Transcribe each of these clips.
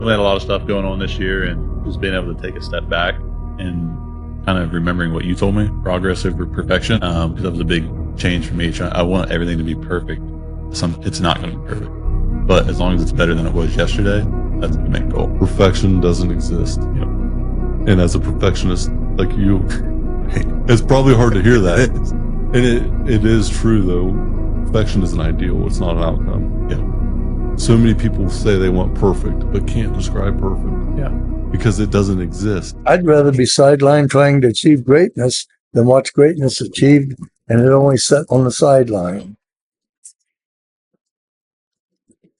We had a lot of stuff going on this year, and just being able to take a step back and kind of remembering what you told me, progress over perfection, because that was a big change for me. I want everything to be perfect. It's not going to be perfect, but as long as it's better than it was yesterday, that's the main goal. Perfection doesn't exist. Yep. And as a perfectionist like you, it's probably hard to hear that. And it is true, though. Perfection is an ideal. It's not an outcome. Yeah. So many people say they want perfect, but can't describe perfect. Yeah. Because it doesn't exist. I'd rather be sidelined trying to achieve greatness than watch greatness achieved and it only set on the sideline.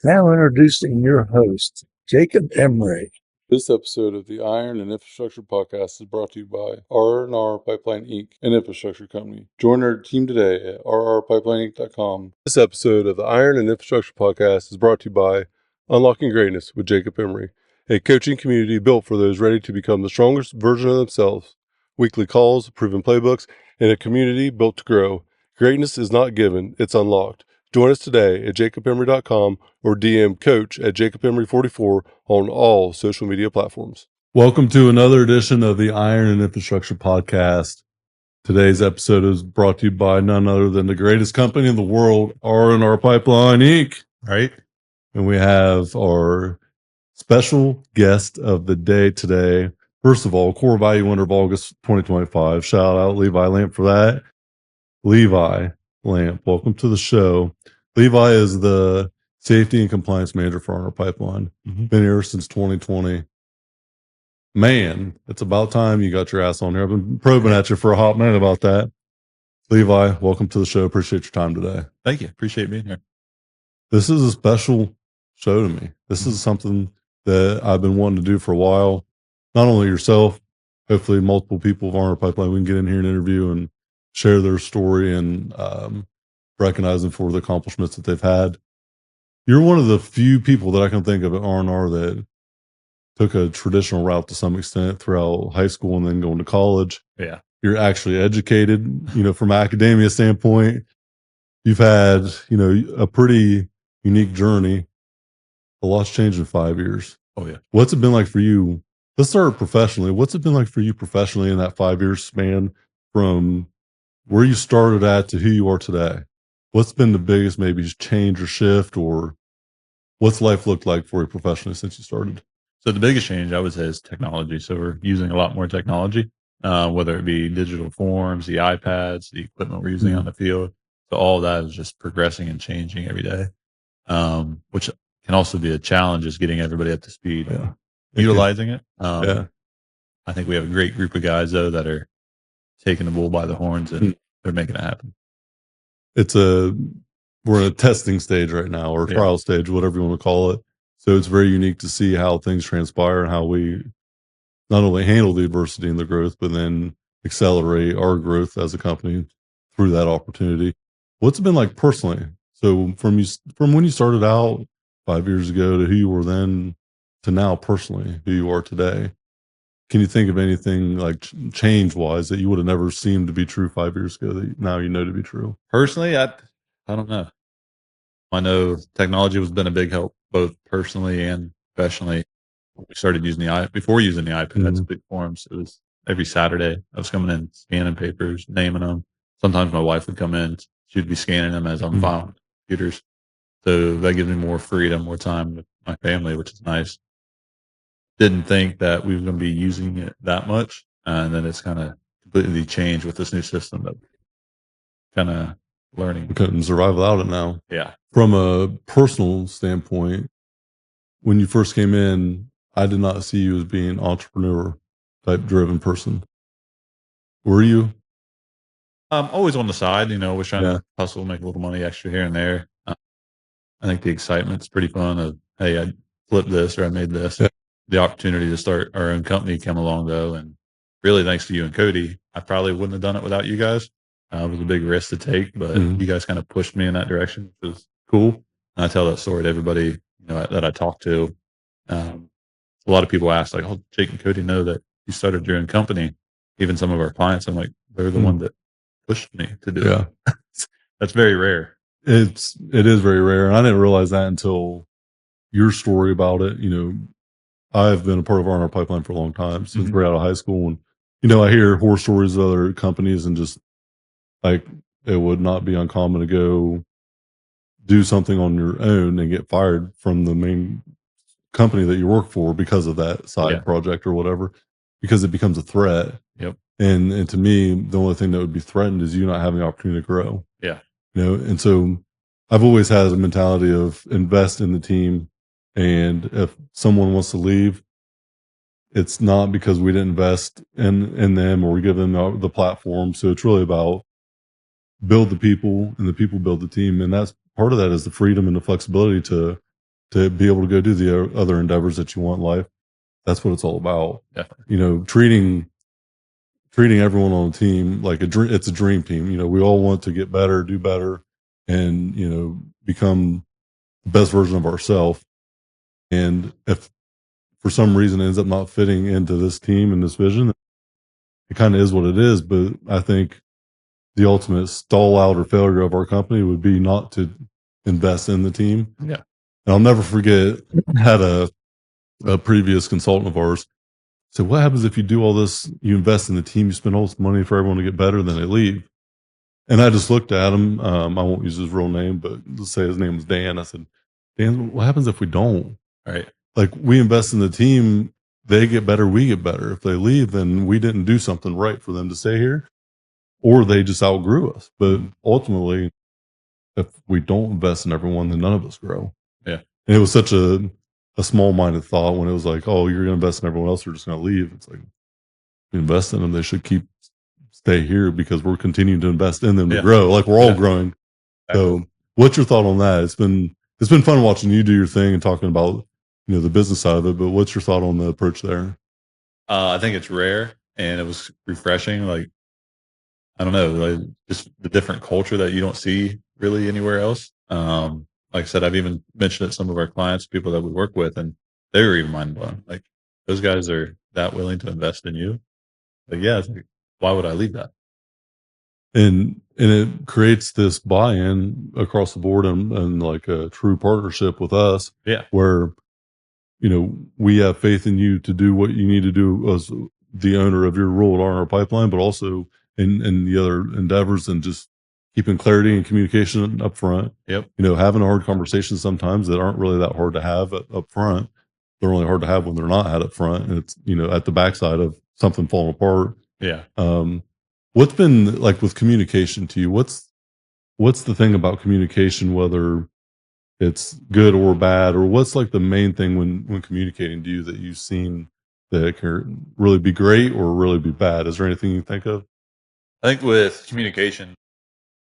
Now introducing your host, Jacob Emery. This episode of the Iron and Infrastructure Podcast is brought to you by R&R Pipeline, Inc., an infrastructure company. Join our team today at rrpipelineinc.com. This episode of the Iron and Infrastructure Podcast is brought to you by Unlocking Greatness with Jacob Emery, a coaching community built for those ready to become the strongest version of themselves. Weekly calls, proven playbooks, and a community built to grow. Greatness is not given, it's unlocked. Join us today at jacobemery.com or DM coach at jacobemery44 on all social media platforms. Welcome to another edition of the Iron and Infrastructure Podcast. Today's episode is brought to you by none other than the greatest company in the world, R&R Pipeline, Inc. Right? And we have our special guest of the day today. First of all, core value winner of August 2025. Shout out Levi Lamp for that. Levi Lamp, welcome to the show. Levi is the safety and compliance manager for R&R Pipeline. Mm-hmm. Been here since 2020. Man, it's about time you got your ass on here. I've been probing at you for a hot minute about that. Levi, welcome to the show. Appreciate your time today. Thank you. Appreciate being here. This is a special show to me. This is something that I've been wanting to do for a while. Not only yourself, hopefully multiple people of R&R Pipeline we can get in here and interview and share their story and recognize them for the accomplishments that they've had. You're one of the few people that I can think of at R&R that took a traditional route to some extent throughout high school and then going to college. Yeah. You're actually educated, from an academia standpoint. You've had, a pretty unique journey. A lot's changed in 5 years. Oh, yeah. What's it been like for you? Let's start professionally. What's it been like for you professionally in that 5 year span from where you started at to who you are today? What's been the biggest maybe change or shift, or what's life looked like for you professionally since you started? So the biggest change I would say is technology. So we're using a lot more technology, whether it be digital forms, the iPads, the equipment we're using on the field. So all that is just progressing and changing every day, which can also be a challenge, is getting everybody up to speed, utilizing it. I think we have a great group of guys, though, that are taking the bull by the horns and they're making it happen. We're in a testing stage right now, or trial stage, whatever you want to call it. So it's very unique to see how things transpire and how we not only handle the adversity and the growth, but then accelerate our growth as a company through that opportunity. What's it been like personally? So from when you started out 5 years ago to who you were then to now personally, who you are today, can you think of anything like change wise that you would have never seemed to be true 5 years ago that now you know to be true? Personally, I don't know. I know technology has been a big help, both personally and professionally. We started using before using the iPads, big forms. It was every Saturday. I was coming in, scanning papers, naming them. Sometimes my wife would come in. She'd be scanning them as I'm filing computers. So that gives me more freedom, more time with my family, which is nice. Didn't think that we were going to be using it that much. And then it's kind of completely changed with this new system that kind of learning. We couldn't survive without it now. Yeah. From a personal standpoint, when you first came in, I did not see you as being an entrepreneur type driven person. Were you? Always on the side, always trying to hustle, make a little money extra here and there. I think the excitement's pretty fun of, hey, I flipped this or I made this. Yeah. The opportunity to start our own company came along, though. And really, thanks to you and Cody, I probably wouldn't have done it without you guys. It was a big risk to take, but you guys kind of pushed me in that direction, which was cool. And I tell that story to everybody that I talk to. A lot of people ask, like, oh, Jake and Cody know that you started your own company. Even some of our clients, I'm like, they're the one that pushed me to do it. That's very rare. It is very rare. And I didn't realize that until your story about it, I've been a part of R&R Pipeline for a long time, since we're out of high school. And, you know, I hear horror stories of other companies, and just like, it would not be uncommon to go do something on your own and get fired from the main company that you work for because of that side project or whatever, because it becomes a threat. Yep. And to me, the only thing that would be threatened is you not having the opportunity to grow. Yeah. You know, and so I've always had a mentality of invest in the team. And if someone wants to leave, it's not because we didn't invest in them or we give them the platform. So it's really about build the people, and the people build the team. And that's part of that, is the freedom and the flexibility to be able to go do the other endeavors that you want in life. That's what it's all about. Definitely. You know, treating everyone on the team like it's a dream team. You know, we all want to get better, do better, and, you know, become the best version of ourselves. And if for some reason it ends up not fitting into this team and this vision, it kind of is what it is. But I think the ultimate stall out or failure of our company would be not to invest in the team. Yeah. And I'll never forget, had a previous consultant of ours said, what happens if you do all this, you invest in the team, you spend all this money for everyone to get better, then they leave? And I just looked at him. I won't use his real name, but let's say his name was Dan. I said, Dan, what happens if we don't? Right. Like, we invest in the team, they get better, we get better. If they leave, then we didn't do something right for them to stay here, or they just outgrew us. But ultimately, if we don't invest in everyone, then none of us grow. Yeah. And it was such a small-minded thought when it was like, oh, you're going to invest in everyone else, you're just going to leave. It's like, we invest in them, they should stay here, because we're continuing to invest in them to grow. Like, we're all growing. So what's your thought on that? It's been fun watching you do your thing and talking about, you know, the business side of it, but what's your thought on the approach there? I think it's rare, and it was refreshing. Like, I don't know, like, just the different culture that you don't see really anywhere else. Like I said, I've even mentioned it to some of our clients, people that we work with, and they were even mind blown. Like, those guys are that willing to invest in you. Like, yeah, it's like, why would I leave that? And it creates this buy-in across the board, and like a true partnership with us. Yeah. Where, you know, we have faith in you to do what you need to do as the owner of your role at R&R Pipeline, but also in the other endeavors, and just keeping clarity and communication up front. Yep. You know, having hard conversations sometimes that aren't really that hard to have up front. They're only hard to have when they're not had up front, and it's, you know, at the backside of something falling apart. Yeah. What's been like with communication to you? What's the thing about communication, whether it's good or bad, or what's like the main thing when communicating to you that you've seen that can really be great or really be bad? Is there anything you think of? I think with communication,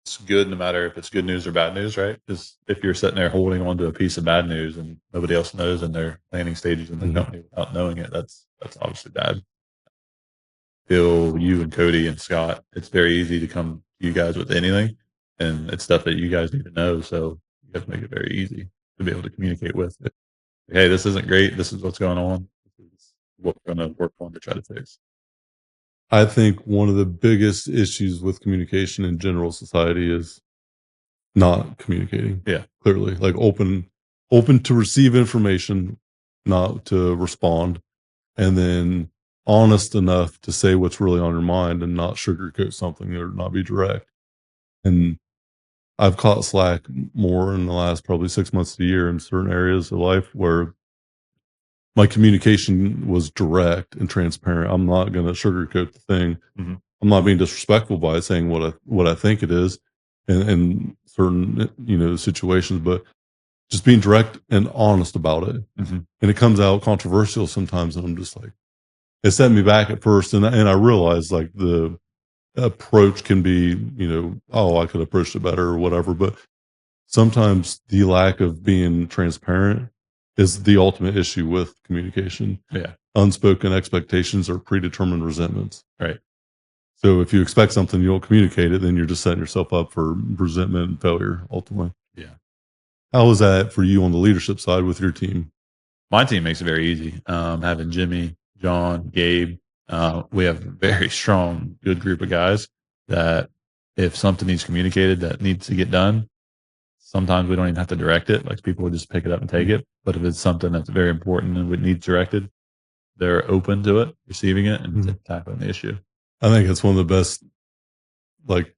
it's good no matter if it's good news or bad news, right? Because if you're sitting there holding on to a piece of bad news and nobody else knows, and they're planning stages in the company without knowing it, that's obviously bad. Bill, you and Cody and Scott, it's very easy to come to you guys with anything, and it's stuff that you guys need to know. So you have to make it very easy to be able to communicate with. Hey, this isn't great. This is what's going on. This is what we're going to work on to try to fix. I think one of the biggest issues with communication in general society is not communicating. Yeah. Clearly, like open to receive information, not to respond, and then honest enough to say what's really on your mind and not sugarcoat something or not be direct. And I've caught slack more in the last probably 6 months to a year in certain areas of life where my communication was direct and transparent. I'm not going to sugarcoat the thing. Mm-hmm. I'm not being disrespectful by saying what I think it is in certain, you know, situations, but just being direct and honest about it. Mm-hmm. And it comes out controversial sometimes, and I'm just like, it set me back at first, and I realized like the approach can be, you know, oh, I could approach it better or whatever, but sometimes the lack of being transparent is the ultimate issue with communication. Yeah. Unspoken expectations are predetermined resentments. Right. So if you expect something, you don't communicate it, then you're just setting yourself up for resentment and failure ultimately. Yeah. How was that for you on the leadership side with your team? My team makes it very easy. Having Jimmy, John, Gabe, we have a very strong, good group of guys that if something needs communicated that needs to get done, sometimes we don't even have to direct it. Like people would just pick it up and take it. But if it's something that's very important and would need directed, they're open to it, receiving it, and tackling the issue. I think it's one of the best like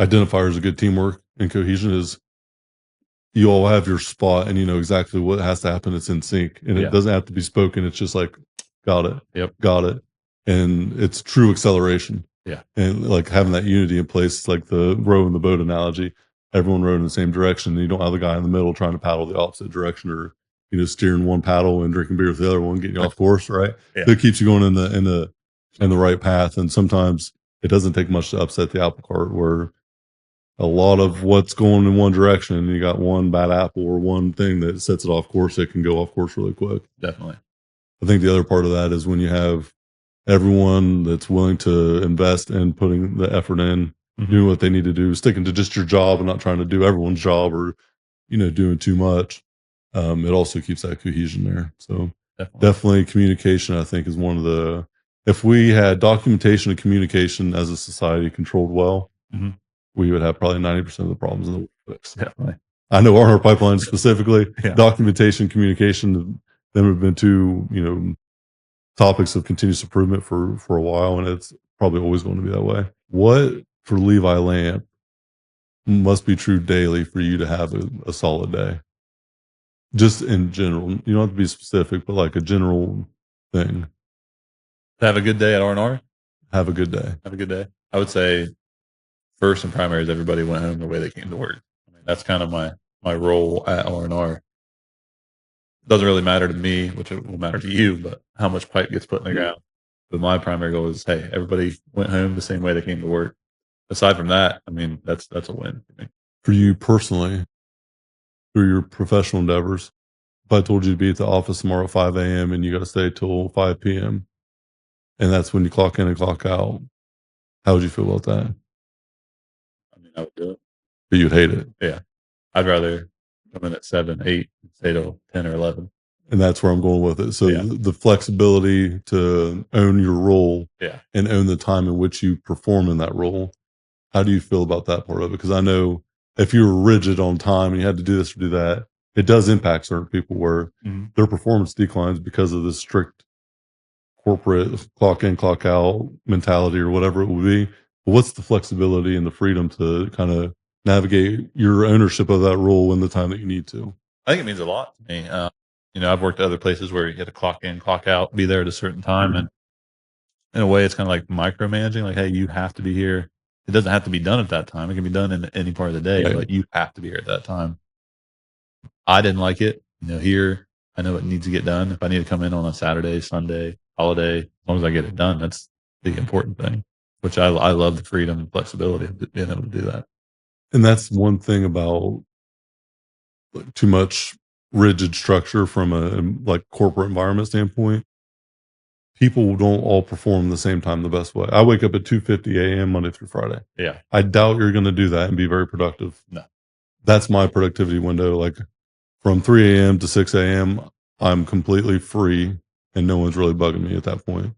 identifiers of good teamwork and cohesion is you all have your spot and you know exactly what has to happen. It's in sync and it doesn't have to be spoken. It's just like, got it. Yep. Got it. And it's true acceleration. Yeah. And like having that unity in place, like the row in the boat analogy, everyone rowed in the same direction. And you don't have the guy in the middle trying to paddle the opposite direction or, you know, steering one paddle and drinking beer with the other one, getting you off course. Right. Yeah. So it keeps you going in the right path. And sometimes it doesn't take much to upset the apple cart where a lot of what's going in one direction and you got one bad apple or one thing that sets it off course, it can go off course really quick. Definitely. I think the other part of that is when you have everyone that's willing to invest and putting the effort in, doing what they need to do, sticking to just your job and not trying to do everyone's job or, you know, doing too much. It also keeps that cohesion there. So definitely communication, I think, is one of the, if we had documentation and communication as a society controlled well, we would have probably 90% of the problems in the workplace. Definitely. I know R&R Pipeline specifically, documentation, communication, them have been two, you know, topics of continuous improvement for a while, and it's probably always going to be that way. What for Levi Lamp must be true daily for you to have a solid day? Just in general, you don't have to be specific, but like a general thing. Have a good day at R&R. Have a good day. Have a good day. I would say first and primary is everybody went home the way they came to work. I mean, that's kind of my role at R&R. Doesn't really matter to me, which it will matter to you, but how much pipe gets put in the ground. But my primary goal is, hey, everybody went home the same way they came to work. Aside from that, I mean, that's a win for me. For you personally, through your professional endeavors, if I told you to be at the office tomorrow at 5 a.m. and you got to stay till 5 p.m. and that's when you clock in and clock out, how would you feel about that? I mean, I would do it. But you'd hate it. Yeah. I'd rather come in at 7, 8, and stay till 10 or 11. And that's where I'm going with it. So the flexibility to own your role and own the time in which you perform in that role. How do you feel about that part of it? Because I know if you were rigid on time and you had to do this or do that, it does impact certain people where their performance declines because of the strict corporate clock in, clock out mentality or whatever it would be. But what's the flexibility and the freedom to kind of navigate your ownership of that role in the time that you need to? I think it means a lot to me. You know, I've worked at other places where you had to clock in, clock out, be there at a certain time. And in a way, it's kind of like micromanaging, like, hey, you have to be here. It doesn't have to be done at that time. It can be done in any part of the day, but you have to be here at that time. I didn't like it. You know, here, I know it needs to get done. If I need to come in on a Saturday, Sunday, holiday, as long as I get it done, that's the important thing, which I love the freedom and flexibility of being able to do that. And that's one thing about too much rigid structure from a like corporate environment standpoint. People don't all perform the same time the best way. I wake up at 2:50 a.m. Monday through Friday. Yeah. I doubt you're going to do that and be very productive. No. That's my productivity window. Like from 3 a.m. to 6 a.m., I'm completely free and no one's really bugging me at that point.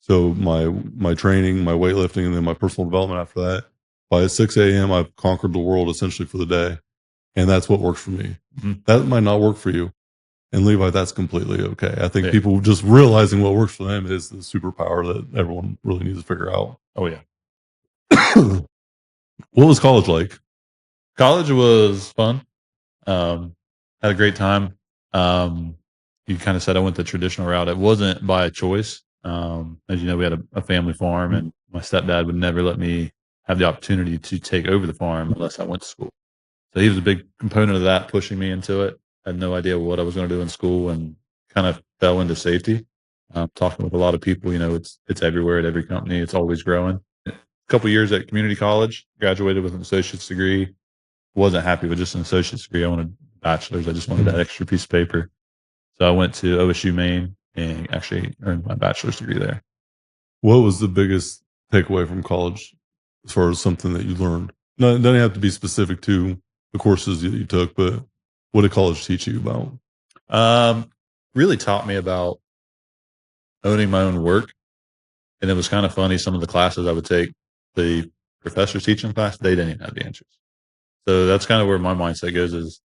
So my training, my weightlifting, and then my personal development after that, by 6 a.m., I've conquered the world essentially for the day. And that's what works for me. That might not work for you. And Levi, that's completely okay. I think people just realizing what works for them is the superpower that everyone really needs to figure out. Oh, yeah. What was college like? College was fun. Had a great time. You kind of said I went the traditional route. It wasn't by choice. As you know, we had a family farm, and my stepdad would never let me have the opportunity to take over the farm unless I went to school. So he was a big component of that, pushing me into it. I had no idea what I was going to do in school and kind of fell into safety. Talking with a lot of people, you know, it's everywhere at every company. It's always growing. A couple of years at community college, graduated with an associate's degree. Wasn't happy with just an associate's degree. I wanted a bachelor's. I just wanted that extra piece of paper. So I went to OSU Maine and actually earned my bachelor's degree there. What was the biggest takeaway from college as far as something that you learned? No, it doesn't have to be specific to the courses that you took, but what did college teach you about? Really taught me about owning my own work. And it was kind of funny. Some of the classes I would take, the professors teaching the class, they didn't even have the answers. So that's kind of where my mindset goes is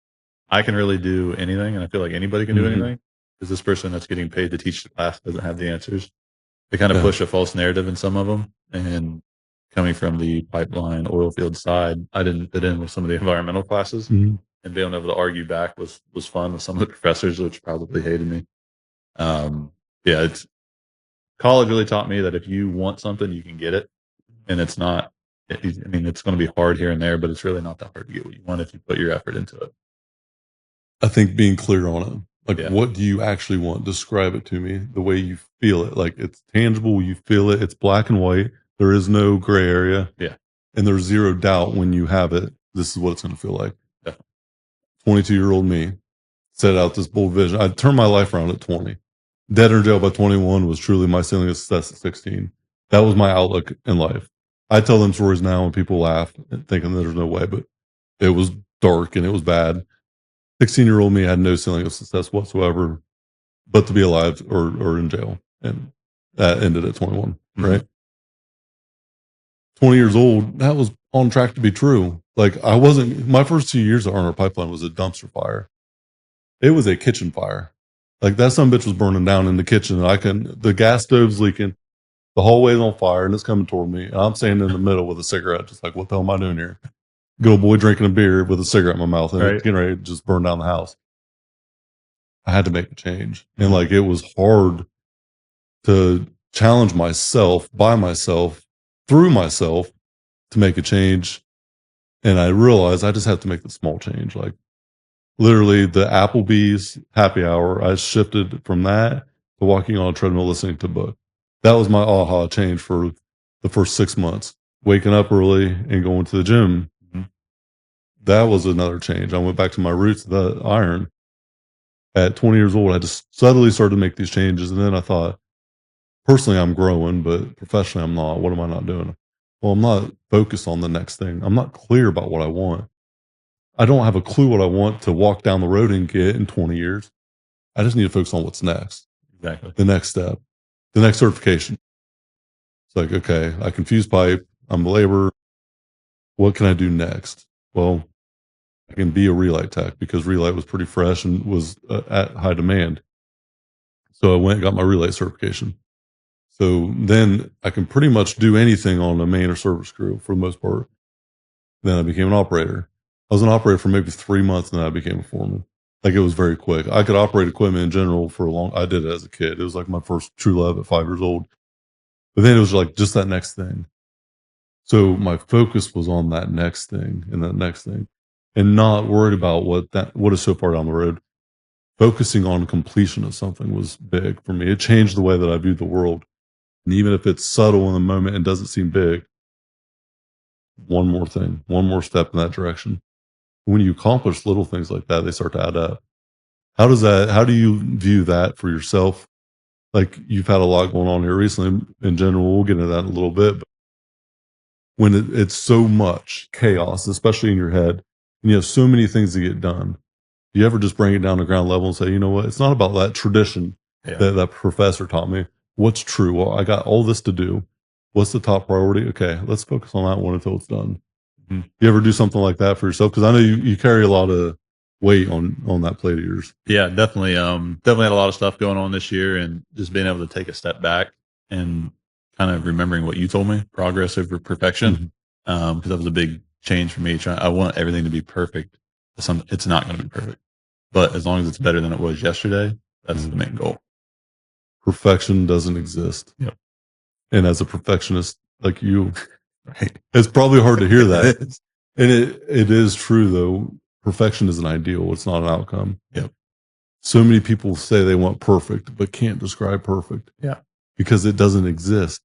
I can really do anything. And I feel like anybody can do anything because this person that's getting paid to teach the class doesn't have the answers. They kind of push a false narrative in some of them. And coming from the pipeline oil field side, I didn't fit in with some of the environmental classes and being able to argue back was fun with some of the professors, which probably hated me. Yeah, it's college really taught me that if you want something, you can get it. And it's not, I mean, it's going to be hard here and there, but it's really not that hard to get what you want if you put your effort into it. I think being clear on it. Like, what do you actually want? Describe it to me the way you feel it. Like, it's tangible. You feel it. It's black and white. There is no gray area. Yeah. And there's zero doubt when you have it. This is what it's going to feel like. Definitely. 22-year-old me set out this bold vision. I turned my life around at 20. Dead or in jail by 21 was truly my ceiling of success at 16. That was my outlook in life. I tell them stories now and people laugh thinking that there's no way, but it was dark and it was bad. 16-year-old me had no ceiling of success whatsoever, but to be alive or in jail. And that ended at 21, right? 20 years old, that was on track to be true. Like, I wasn't, my first 2 years at R&R Pipeline was a dumpster fire. It was a kitchen fire. Like, that son bitch was burning down in the kitchen. The gas stove's leaking, the hallway's on fire, and it's coming toward me. And I'm standing in the middle with a cigarette, just like, what the hell am I doing here? Good old boy drinking a beer with a cigarette in my mouth, and it's getting ready to just burn down the house. I had to make a change. And like, it was hard to challenge myself by myself through myself to make a change. And I realized I just have to make the small change. Like, literally the Applebee's happy hour, I shifted from that to walking on a treadmill listening to a book. That was my aha change for the first 6 months. Waking up early and going to the gym. That was another change. I went back to my roots, the iron. At 20 years old, I just suddenly started to make these changes. And then I thought, personally, I'm growing, but professionally, I'm not. What am I not doing? Well, I'm not focused on the next thing. I'm not clear about what I want. I don't have a clue what I want to walk down the road and get in 20 years. I just need to focus on what's next. Exactly. The next step, the next certification. It's like, okay, I can fuse pipe. I'm a laborer. What can I do next? Well, I can be a relight tech because relight was pretty fresh and was at high demand. So I went and got my relight certification. So then I can pretty much do anything on a main or service crew for the most part. Then I became an operator. I was an operator for maybe 3 months and then I became a foreman. Like, it was very quick. I could operate equipment in general for a long, I did it as a kid. It was like my first true love at 5 years old. But then it was like just that next thing. So my focus was on that next thing and that next thing and not worried about what is so far down the road. Focusing on completion of something was big for me. It changed the way that I viewed the world. And even if it's subtle in the moment and doesn't seem big, one more thing, one more step in that direction. When you accomplish little things like that, they start to add up. How do you view that for yourself? Like, you've had a lot going on here recently in general. We'll get into that in a little bit. But when it's so much chaos, especially in your head, and you have so many things to get done, do you ever just bring it down to ground level and say, you know what? It's not about that tradition that professor taught me. What's true? Well, I got all this to do. What's the top priority? Okay, let's focus on that one until it's done. You ever do something like that for yourself? Because I know you carry a lot of weight on that plate of yours. Yeah, definitely. Definitely had a lot of stuff going on this year, and just being able to take a step back and kind of remembering what you told me, progress over perfection. Because that was a big change for me. I want everything to be perfect. It's not going to be perfect, but as long as it's better than it was yesterday, that's the main goal. Perfection doesn't exist. Yep. And as a perfectionist like you, right, it's probably hard to hear that. And it is true, though. Perfection is an ideal. It's not an outcome. Yep. So many people say they want perfect, but can't describe perfect. Yeah. Because it doesn't exist.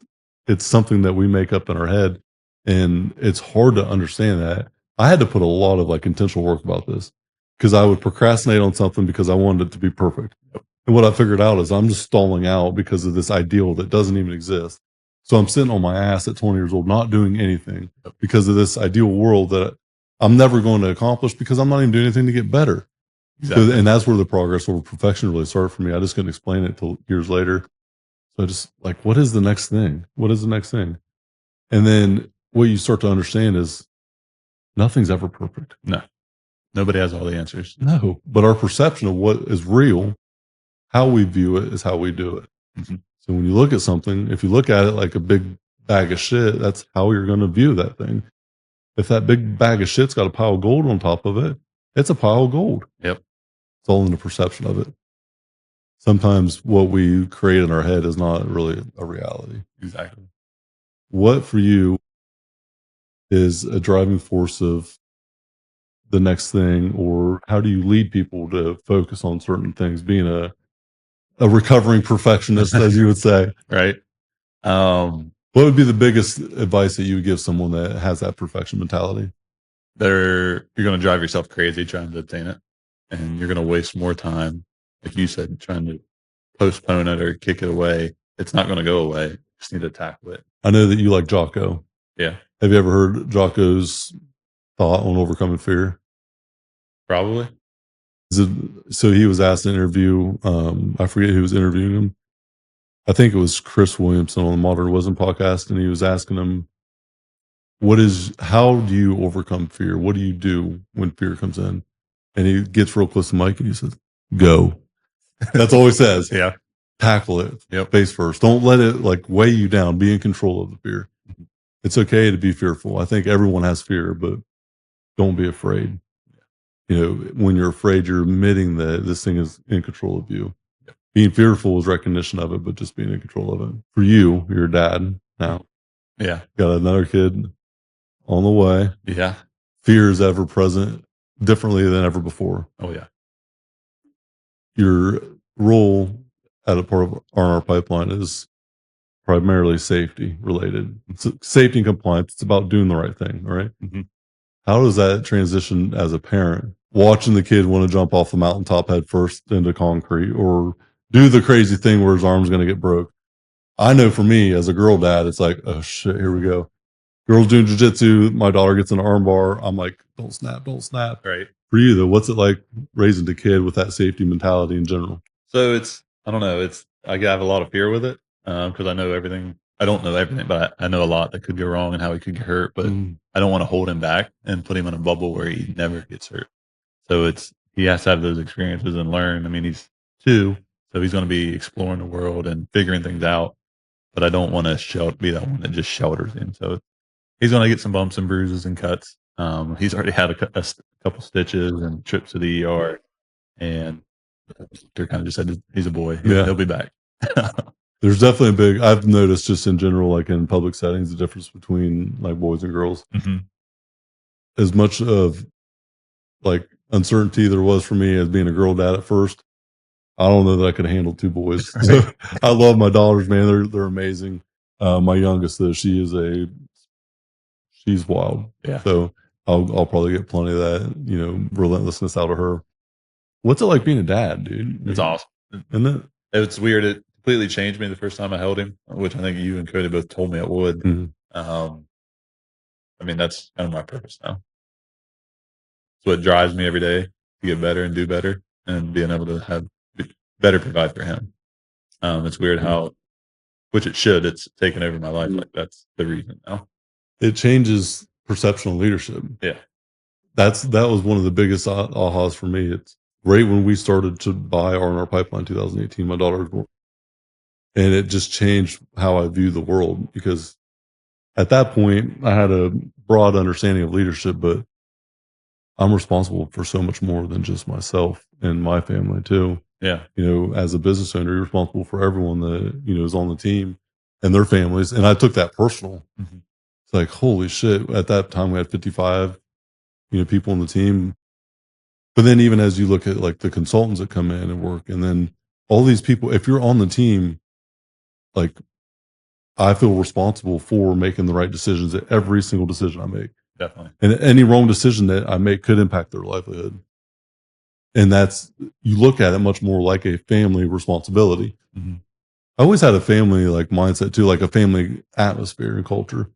It's something that we make up in our head. And it's hard to understand that. I had to put a lot of intentional work about this because I would procrastinate on something because I wanted it to be perfect. Yep. And what I figured out is I'm just stalling out because of this ideal that doesn't even exist. So I'm sitting on my ass at 20 years old, not doing anything because of this ideal world that I'm never going to accomplish because I'm not even doing anything to get better. Exactly. And that's where the progress over perfection really started for me. I just couldn't explain it till years later. So I just what is the next thing? What is the next thing? And then what you start to understand is Nothing's ever perfect. No. Nobody has all the answers. No, but our perception of what is real, how we view it, is how we do it. Mm-hmm. So when you look at something, if you look at it like a big bag of shit, that's how you're going to view that thing. If that big bag of shit's got a pile of gold on top of it, it's a pile of gold. Yep. It's all in the perception of it. Sometimes what we create in our head is not really a reality. Exactly. What for you is a driving force of the next thing, or how do you lead people to focus on certain things, being a recovering perfectionist, as you would say? Right. What would be the biggest advice that you would give someone that has that perfection mentality? You're going to drive yourself crazy trying to obtain it, and you're going to waste more time, like you said, trying to postpone it or kick it away. It's not going to go away. You just need to tackle it. I know that you like Jocko. Yeah. Have you ever heard Jocko's thought on overcoming fear? Probably. So he was asked to interview, I forget who was interviewing him. I think it was Chris Williamson on the Modern Wisdom podcast, and he was asking him, how do you overcome fear? What do you do when fear comes in? And he gets real close to Mike and he says, go. That's all he says. Yeah. Tackle it. Yep. Face first. Don't let it like weigh you down. Be in control of the fear. It's okay to be fearful. I think everyone has fear, but don't be afraid. You know, when you're afraid, you're admitting that this thing is in control of you. Yep. Being fearful is recognition of it, but just being in control of it. For you, you're a dad now. Yeah. Got another kid on the way. Yeah. Fear is ever present differently than ever before. Oh, yeah. Your role at a part of R&R Pipeline is primarily safety related. It's safety and compliance. It's about doing the right thing. All right. Mm-hmm. How does that transition as a parent? Watching the kid want to jump off the mountaintop head first into concrete, or do the crazy thing where his arm's going to get broke. I know for me as a girl dad, it's like, oh shit, here we go. Girls doing jujitsu. My daughter gets an arm bar. I'm like, don't snap, don't snap. Right. For you though, what's it like raising a kid with that safety mentality in general? So I don't know. I have a lot of fear with it because I know everything. I don't know everything, but I know a lot that could go wrong and how he could get hurt. But I don't want to hold him back and put him in a bubble where he never gets hurt. So he has to have those experiences and learn. I mean, he's 2, so he's going to be exploring the world and figuring things out. But I don't want to be that one that just shelters him. So he's going to get some bumps and bruises and cuts. He's already had a couple stitches and trips to the ER, and they're kind of just said he's a boy. He'll be back. There's definitely I've noticed just in general, like in public settings, the difference between like boys and girls. Mm-hmm. As much of like uncertainty there was for me as being a girl dad at first, I don't know that I could handle 2 boys. So I love my daughters, man. They're amazing. My youngest though, she's wild. Yeah. So I'll probably get plenty of that, you know, relentlessness out of her. What's it like being a dad, dude? It's awesome. Isn't it? It's weird. It completely changed me the first time I held him, which I think you and Cody both told me it would. Mm-hmm. I mean, that's kind of my purpose now. It's what drives me every day to get better and do better, and being able to better provide for him. It's weird how, which it should, it's taken over my life. Like that's the reason now. It changes perception of leadership. Yeah. That was one of the biggest ahas for me. It's right when we started to buy R&R Pipeline 2018, my daughter was born. And it just changed how I view the world, because at that point I had a broad understanding of leadership, but I'm responsible for so much more than just myself and my family too. Yeah. You know, as a business owner, you're responsible for everyone that, you know, is on the team and their families. And I took that personal. Mm-hmm. It's like, holy shit. At that time we had 55, you know, people on the team. But then even as you look at like the consultants that come in and work, and then all these people, if you're on the team, like I feel responsible for making the right decisions at every single decision I make. Definitely. And any wrong decision that I make could impact their livelihood. And you look at it much more like a family responsibility. Mm-hmm. I always had a family like mindset too, like a family atmosphere and culture.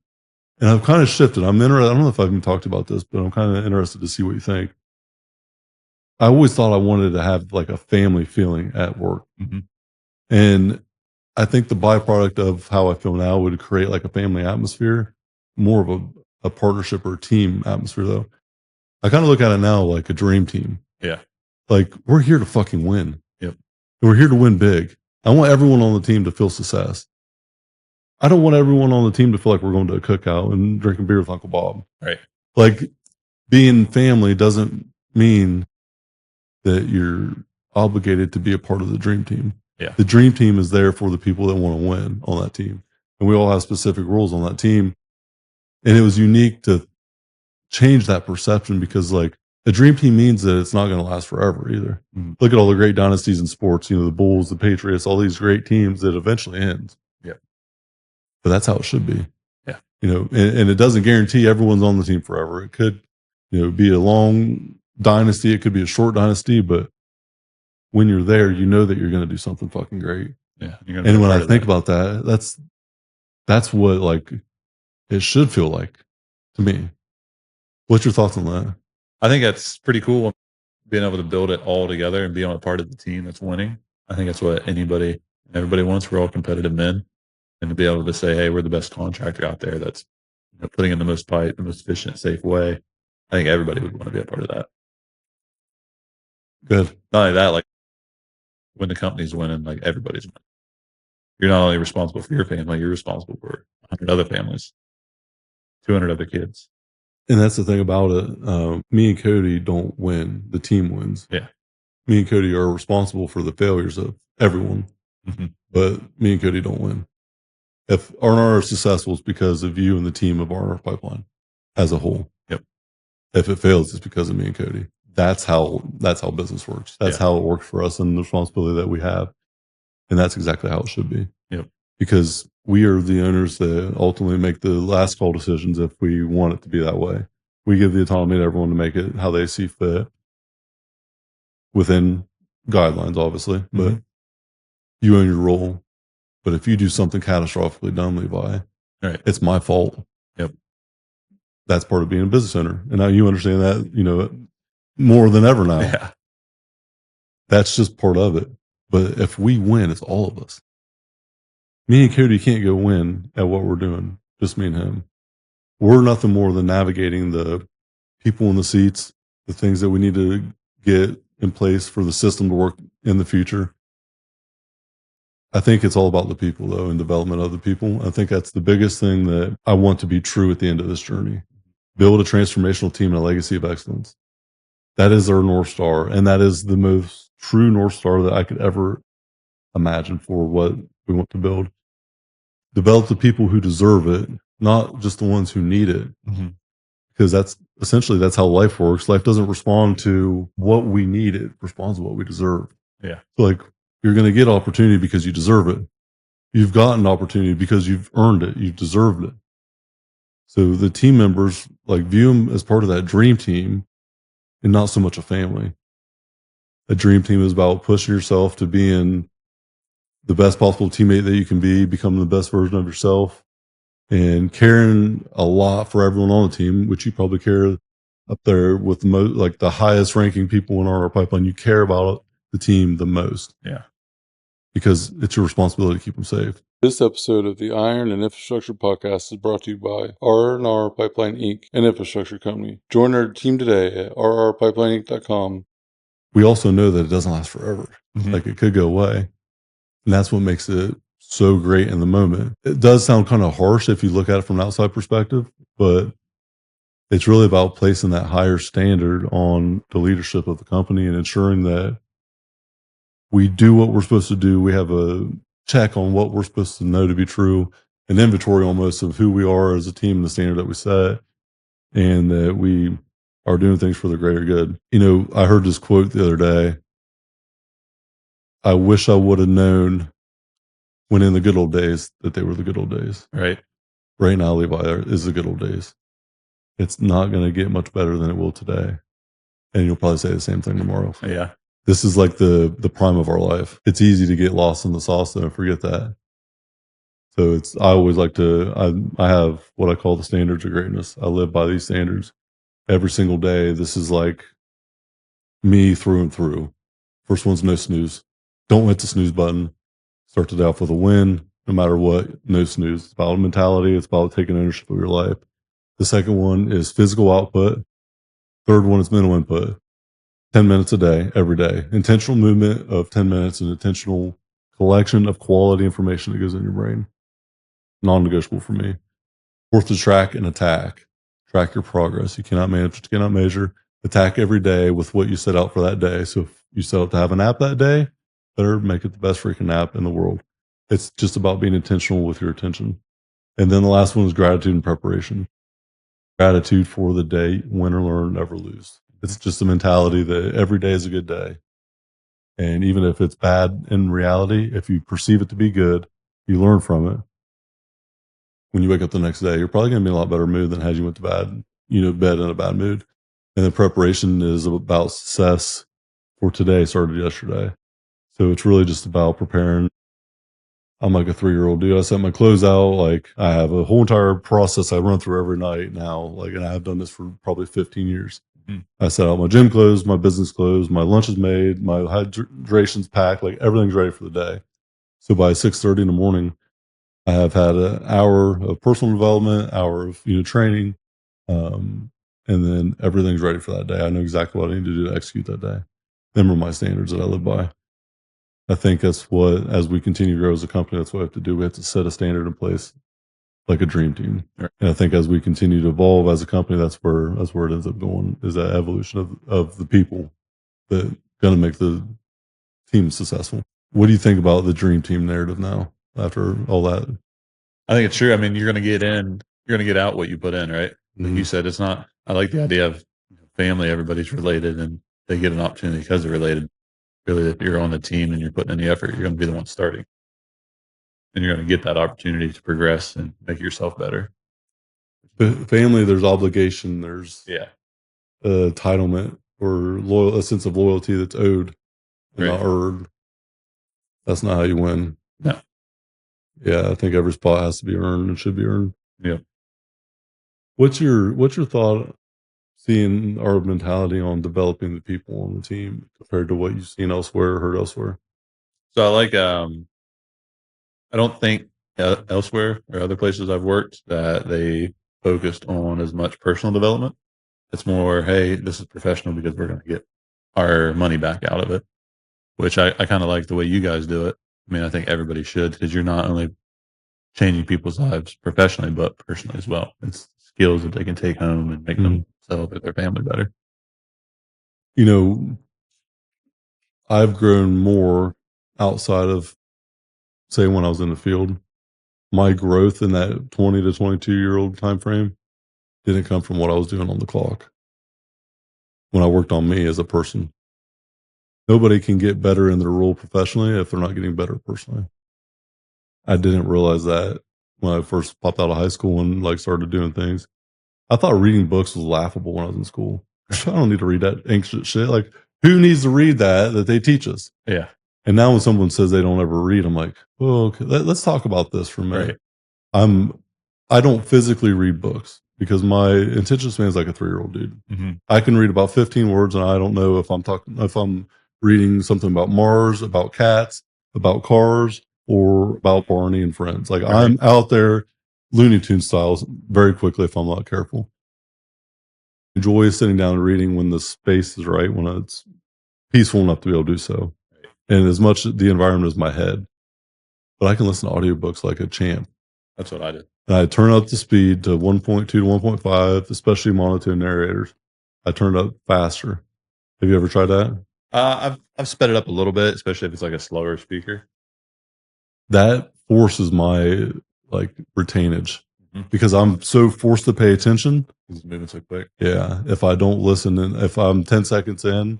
And I've kind of shifted. I'm interested. I don't know if I've even talked about this, but I'm kind of interested to see what you think. I always thought I wanted to have like a family feeling at work. Mm-hmm. And I think the byproduct of how I feel now would create like a family atmosphere, more of a a partnership or a team atmosphere, though. I kind of look at it now like a dream team. Yeah. Like, we're here to fucking win. Yep. And we're here to win big. I want everyone on the team to feel success. I don't want everyone on the team to feel like we're going to a cookout and drinking beer with Uncle Bob. Right. Like, being family doesn't mean that you're obligated to be a part of the dream team. Yeah. The dream team is there for the people that want to win on that team. And we all have specific roles on that team. And it was unique to change that perception because, like, a dream team means that it's not going to last forever either. Mm-hmm. Look at all the great dynasties in sports, you know, the Bulls, the Patriots, all these great teams that eventually end. Yeah. But that's how it should be. Yeah. You know, and it doesn't guarantee everyone's on the team forever. It could, you know, be a long dynasty. It could be a short dynasty, but when you're there, you know that you're going to do something fucking great. Yeah. And when I think about that, that's what, like, it should feel like to me. What's your thoughts on that? I think that's pretty cool, being able to build it all together and be on a part of the team that's winning. I think that's what everybody wants. We're all competitive men, and to be able to say, "Hey, we're the best contractor out there that's, you know, putting in the most pipe, the most efficient, safe way." I think everybody would want to be a part of that. Good. Not only that, like, when the company's winning, like, everybody's winning. You're not only responsible for your family, you're responsible for 100 other families, 200 other kids. And that's the thing about it. Me and Cody don't win. The team wins. Yeah. Me and Cody are responsible for the failures of everyone. Mm-hmm. But me and Cody don't win. If R&R is successful, it's because of you and the team of R&R Pipeline as a whole. Yep. If it fails, it's because of me and Cody. That's how business works. That's how it works for us and the responsibility that we have. And that's exactly how it should be. Yep. Because we are the owners that ultimately make the last call decisions if we want it to be that way. We give the autonomy to everyone to make it how they see fit within guidelines, obviously, but you own your role. But if you do something catastrophically dumb, Levi, it's my fault. Yep. That's part of being a business owner. And now you understand that, you know, more than ever now. Yeah. That's just part of it. But if we win, it's all of us. Me and Cody can't go win at what we're doing. Just me and him. We're nothing more than navigating the people in the seats, the things that we need to get in place for the system to work in the future. I think it's all about the people, though, and development of the people. I think that's the biggest thing that I want to be true at the end of this journey. Build a transformational team and a legacy of excellence. That is our North Star, and that is the most true North Star that I could ever imagine for what we want to build. Develop the people who deserve it, not just the ones who need it. Mm-hmm. Because that's how life works. Life doesn't respond to what we need. It responds to what we deserve. Yeah. So, like, you're going to get opportunity because you deserve it. You've gotten opportunity because you've earned it. You've deserved it. So the team members, like, view them as part of that dream team and not so much a family. A dream team is about pushing yourself to being the best possible teammate that you can be, becoming the best version of yourself, and caring a lot for everyone on the team, which you probably care up there with the highest ranking people in our pipeline. You care about the team the most. Yeah. Because it's your responsibility to keep them safe. This episode of the Iron and Infrastructure Podcast is brought to you by R&R Pipeline Inc., an infrastructure company. Join our team today at rrpipelineinc.com. We also know that it doesn't last forever. Mm-hmm. Like, it could go away. And that's what makes it so great in the moment. It does sound kind of harsh if you look at it from an outside perspective, but it's really about placing that higher standard on the leadership of the company and ensuring that we do what we're supposed to do. We have a check on what we're supposed to know to be true, an inventory almost of who we are as a team and the standard that we set, and that we are doing things for the greater good. You know, I heard this quote the other day. I wish I would have known when in the good old days that they were the good old days. Right. Right now, Levi, is the good old days. It's not going to get much better than it will today. And you'll probably say the same thing tomorrow. Yeah. This is like the prime of our life. It's easy to get lost in the sauce, though, and forget that. So I always like to, I have what I call the standards of greatness. I live by these standards every single day. This is like me through and through. First one's no snooze. Don't hit the snooze button. Start the day off with a win, no matter what. No snooze. It's about mentality. It's about taking ownership of your life. The second one is physical output. Third one is mental input. 10 minutes a day, every day. Intentional movement of 10 minutes and intentional collection of quality information that goes in your brain. Non-negotiable for me. Fourth is track and attack. Track your progress. You cannot manage what you cannot measure. Attack every day with what you set out for that day. So if you set out to have a nap that day, better make it the best freaking nap in the world. It's just about being intentional with your attention. And then the last one is gratitude and preparation. Gratitude for the day, win or learn, never lose. It's just a mentality that every day is a good day. And even if it's bad in reality, if you perceive it to be good, you learn from it. When you wake up the next day, you're probably going to be in a lot better mood than had you went to bed in a bad mood. And the preparation is about success for today started yesterday. So it's really just about preparing. I'm like a 3-year-old dude. I set my clothes out. Like I have a whole entire process I run through every night now. Like, and I've done this for probably 15 years. Mm-hmm. I set out my gym clothes, my business clothes, my lunch is made, my hydration's packed, like everything's ready for the day. So by 6:30 in the morning, I have had an hour of personal development, hour of training, and then everything's ready for that day. I know exactly what I need to do to execute that day. Them are my standards that I live by. I think that's what, as we continue to grow as a company, that's what we have to do. We have to set a standard in place, like a dream team. Right. And I think as we continue to evolve as a company, that's where it ends up going, is that evolution of the people that going to make the team successful. What do you think about the dream team narrative now after all that? I think it's true. I mean, you're going to get in, you're going to get out what you put in, right? Like you said, it's not, I like the idea of family, everybody's related and they get an opportunity because they're related. Really, if you're on the team and you're putting in the effort, you're going to be the one starting. And you're going to get that opportunity to progress and make yourself better. Family, there's obligation, there's entitlement or a sense of loyalty that's owed and not earned. That's not how you win. No. Yeah, I think every spot has to be earned and should be earned. Yeah. What's your thought seeing our mentality on developing the people on the team compared to what you've seen elsewhere or heard elsewhere? So I like I don't think elsewhere or other places I've worked that they focused on as much personal development. It's more, hey, this is professional because we're going to get our money back out of it, which I kind of like the way you guys do it. I mean, I think everybody should, because you're not only changing people's lives professionally, but personally as well. It's skills that they can take home and make themselves or their family better. I've grown more outside of, say, when I was in the field. My growth in that 20 to 22-year-old time frame didn't come from what I was doing on the clock. When I worked on me as a person, nobody can get better in their role professionally if they're not getting better personally. I didn't realize that when I first popped out of high school and started doing things. I thought reading books was laughable when I was in school. I don't need to read that ancient shit. Like, who needs to read that they teach us? Yeah. And now when someone says they don't ever read, I'm like, oh, okay, let's talk about this for a minute. Right. I don't physically read books because my attention span is like a 3-year-old dude. Mm-hmm. I can read about 15 words and I don't know if I'm reading something about Mars, about cats, about cars, or about Barney and Friends. Like, right. I'm out there Looney Tunes styles very quickly if I'm not careful. Enjoy sitting down and reading when the space is right, when it's peaceful enough to be able to do so. And as much the environment as my head. But I can listen to audiobooks like a champ. That's what I did. And I turn up the speed to 1.2 to 1.5, especially monotone narrators. I turn it up faster. Have you ever tried that? I've sped it up a little bit, especially if it's like a slower speaker. That forces my retainage because I'm so forced to pay attention. It's moving so quick. Yeah. If I don't listen and if I'm 10 seconds in,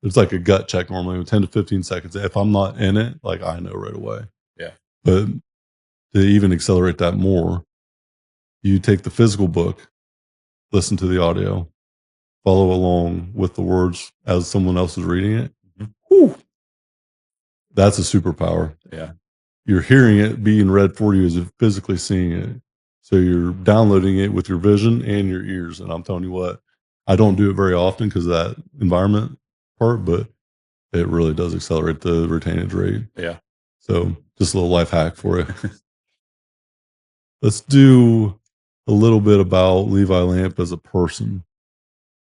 it's like a gut check normally, 10 to 15 seconds. If I'm not in it, I know right away. Yeah. But to even accelerate that more, you take the physical book, listen to the audio, follow along with the words as someone else is reading it. Mm-hmm. That's a superpower. Yeah. You're hearing it being read for you as if physically seeing it. So you're downloading it with your vision and your ears. And I'm telling you what, I don't do it very often because of that environment part, but it really does accelerate the retainage rate. Yeah. So just a little life hack for you. Let's do a little bit about Levi Lamp as a person.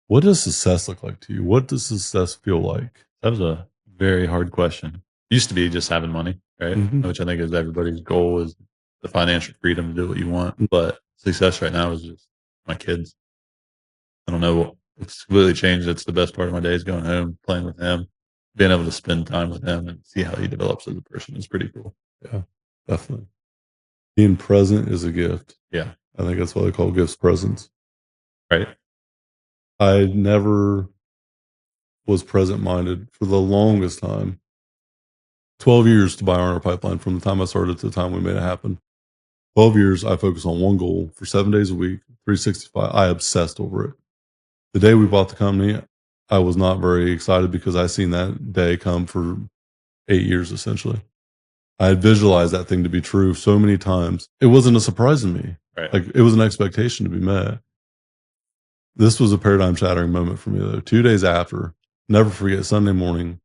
What does success look like to you? What does success feel like? That was a very hard question. Used to be just having money, right? Which I think is everybody's goal, is the financial freedom to do what you want. But success right now is just my kids. I don't know. It's completely changed. It's the best part of my day is going home, playing with him, being able to spend time with him and see how he develops as a person is pretty cool. Yeah, definitely. Being present is a gift. Yeah. I think that's why they call gifts presents. Right. I never was present minded for the longest time. 12 years to buy R&R Pipeline, from the time I started to the time we made it happen. 12 years, I focused on one goal for 7 days a week, 365. I obsessed over it. The day we bought the company, I was not very excited because I seen that day come for 8 years, essentially. I had visualized that thing to be true so many times. It wasn't a surprise to me. Right. Like, it was an expectation to be met. This was a paradigm shattering moment for me, though. 2 days after, never forget, Sunday morning,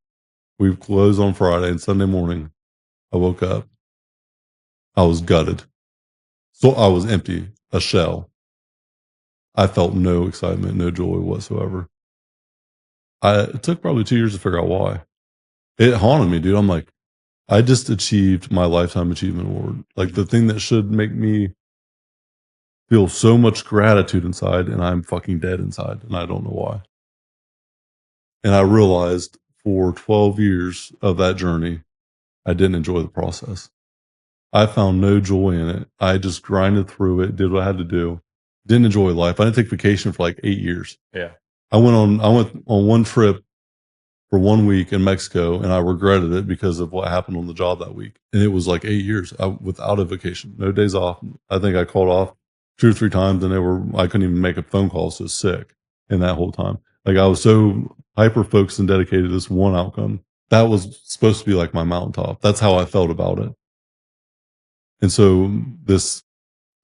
we closed on Friday, and Sunday morning, I woke up. I was gutted. So I was empty, a shell. I felt no excitement, no joy whatsoever. It took probably 2 years to figure out why. It haunted me, dude. I'm like, I just achieved my lifetime achievement award. Like, the thing that should make me feel so much gratitude inside, and I'm fucking dead inside, and I don't know why. And I realized for 12 years of that journey, I didn't enjoy the process. I found no joy in it. I just grinded through it, did what I had to do. Didn't enjoy life. I didn't take vacation for like 8 years. Yeah. I went on one trip for 1 week in Mexico, and I regretted it because of what happened on the job that week. And it was like 8 years without a vacation, no days off. I think I called off 2 or 3 times, and I couldn't even make a phone call. So sick in that whole time. Like, I was so hyper focused and dedicated to this one outcome. That was supposed to be like my mountaintop. That's how I felt about it. And so this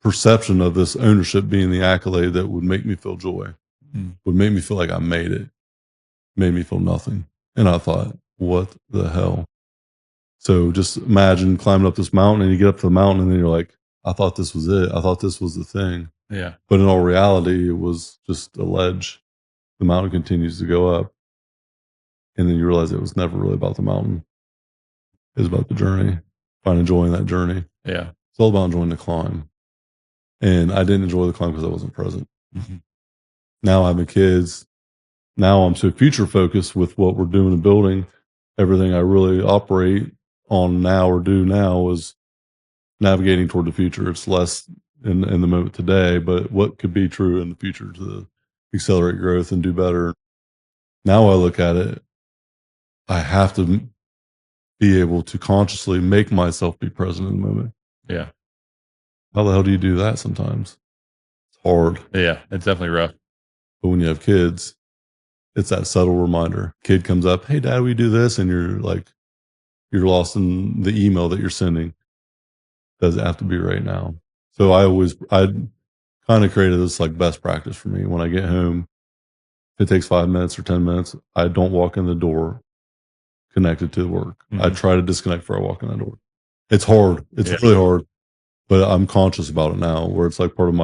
perception of this ownership being the accolade that would make me feel joy, would make me feel like I made it, made me feel nothing. And I thought, what the hell? So just imagine climbing up this mountain, and you get up to the mountain, and then you're like, I thought this was it. I thought this was the thing. Yeah. But in all reality, it was just a ledge. The mountain continues to go up. And then you realize it was never really about the mountain. It was about the journey, finding joy in that journey. Yeah. It's all about enjoying the climb. And I didn't enjoy the climb because I wasn't present. Now having kids, now I'm so future focused with what we're doing and building. Everything I really operate on now or do now is navigating toward the future. It's less in the moment today, but what could be true in the future to accelerate growth and do better. Now I look at it, I have to be able to consciously make myself be present in the moment. Yeah. How the hell do you do that sometimes? It's hard. Yeah. It's definitely rough. But when you have kids, it's that subtle reminder. Kid comes up, hey, Dad, we do this. And you're like, you're lost in the email that you're sending. Does it have to be right now? So I kind of created this like best practice for me. When I get home, if it takes 5 minutes or 10 minutes, I don't walk in the door connected to work. I try to disconnect before I walk in the door. It's hard. It's really hard, but I'm conscious about it now, where it's like part of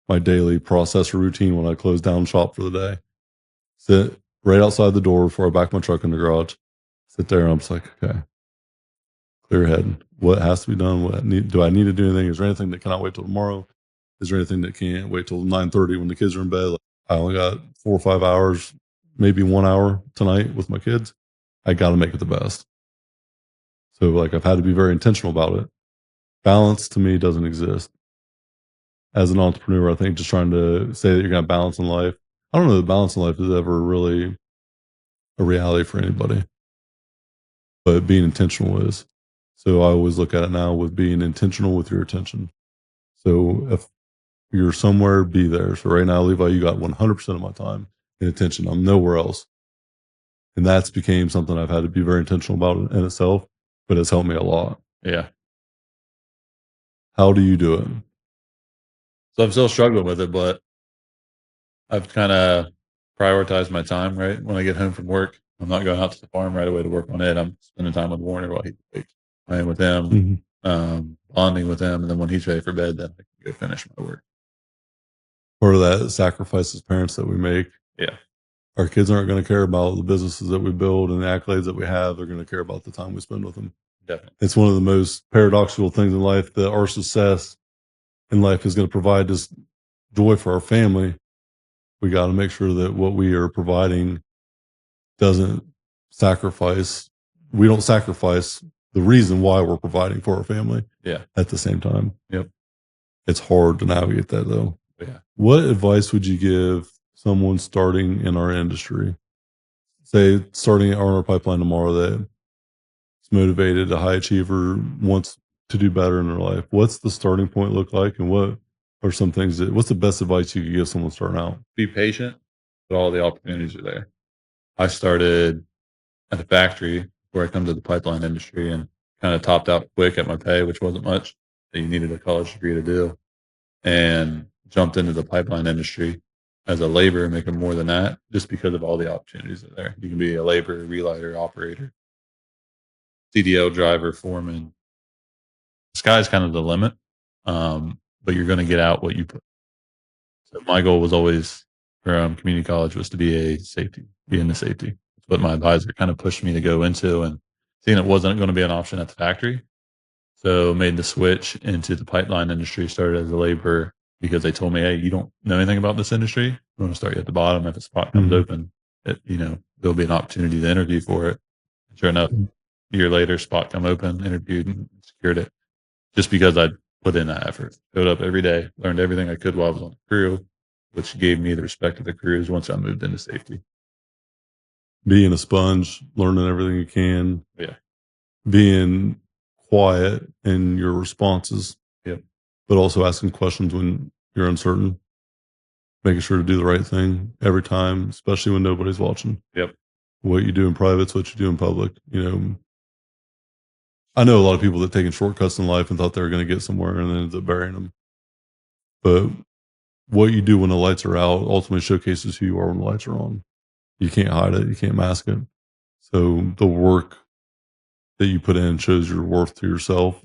my daily process or routine when I close down shop for the day. Sit right outside the door before I back my truck in the garage. Sit there, and I'm just like, okay, clear head. What has to be done? Do I need to do anything? Is there anything that cannot wait till tomorrow? Is there anything that can't wait till 9:30 when the kids are in bed? Like, I only got 4 or 5 hours, maybe 1 hour tonight with my kids. I got to make it the best. So like, I've had to be very intentional about it. Balance to me doesn't exist. As an entrepreneur, I think just trying to say that you're going to balance in life, I don't know that balance in life is ever really a reality for anybody, but being intentional is. So I always look at it now with being intentional with your attention. So if you're somewhere, be there. So right now, Levi, you got 100% of my time and attention. I'm nowhere else. And that's became something I've had to be very intentional about in itself, but it's helped me a lot. Yeah. How do you do it? So I'm still struggling with it, but I've kind of prioritized my time, right? When I get home from work, I'm not going out to the farm right away to work on it. I'm spending time with Warner while he's awake, playing with him, bonding with him. And then when he's ready for bed, then I can go finish my work. part of that sacrifice as parents that we make. Yeah. Our kids aren't going to care about the businesses that we build and the accolades that we have. They're going to care about the time we spend with them. Definitely. It's one of the most paradoxical things in life, that our success in life is going to provide us joy for our family. We got to make sure that what we are providing doesn't sacrifice. We don't sacrifice the reason why we're providing for our family. Yeah. At the same time. Yep. It's hard to navigate that though. Yeah. What advice would you give someone starting in our industry? Say starting at R&R Pipeline tomorrow, that is motivated, a high achiever, wants to do better in their life. What's the starting point look like, and what are some things that, what's the best advice you could give someone starting out? Be patient, but all the opportunities are there. I started at the factory where I come to the pipeline industry and kind of topped out quick at my pay, which wasn't much that you needed a college degree to do, and jumped into the pipeline industry as a laborer, making more than that just because of all the opportunities that are there. You can be a laborer, relighter, operator, CDL driver, foreman. The sky's kind of the limit, but you're going to get out what you put. So my goal was always from community college was to be in the safety. That's what my advisor kind of pushed me to go into, and seeing it wasn't going to be an option at the factory. So made the switch into the pipeline industry, started as a laborer because they told me, hey, you don't know anything about this industry. We want to start you at the bottom. If a spot comes open, there'll be an opportunity to interview for it. Sure enough, a year later, spot come open, interviewed and secured it. Just because I put in that effort, showed up every day, learned everything I could while I was on the crew, which gave me the respect of the crews once I moved into safety. Being a sponge, learning everything you can. Yeah. Being quiet in your responses. Yep. But also asking questions when you're uncertain. Making sure to do the right thing every time, especially when nobody's watching. Yep. What you do in private's what you do in public. I know a lot of people that taken shortcuts in life and thought they were going to get somewhere and then ended up burying them. But what you do when the lights are out ultimately showcases who you are when the lights are on. You can't hide it. You can't mask it. So the work that you put in shows your worth to yourself.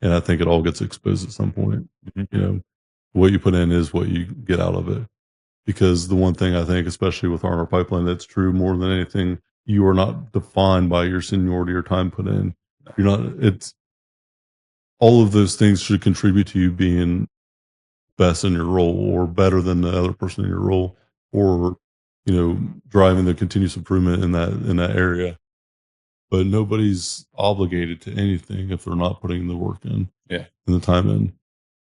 And I think it all gets exposed at some point. Mm-hmm. What you put in is what you get out of it. Because the one thing I think, especially with R&R Pipeline, that's true more than anything, you are not defined by your seniority or time put in. You're not, it's all of those things should contribute to you being best in your role or better than the other person in your role, or, driving the continuous improvement in that area. But nobody's obligated to anything if they're not putting the work in. Yeah. And the time in.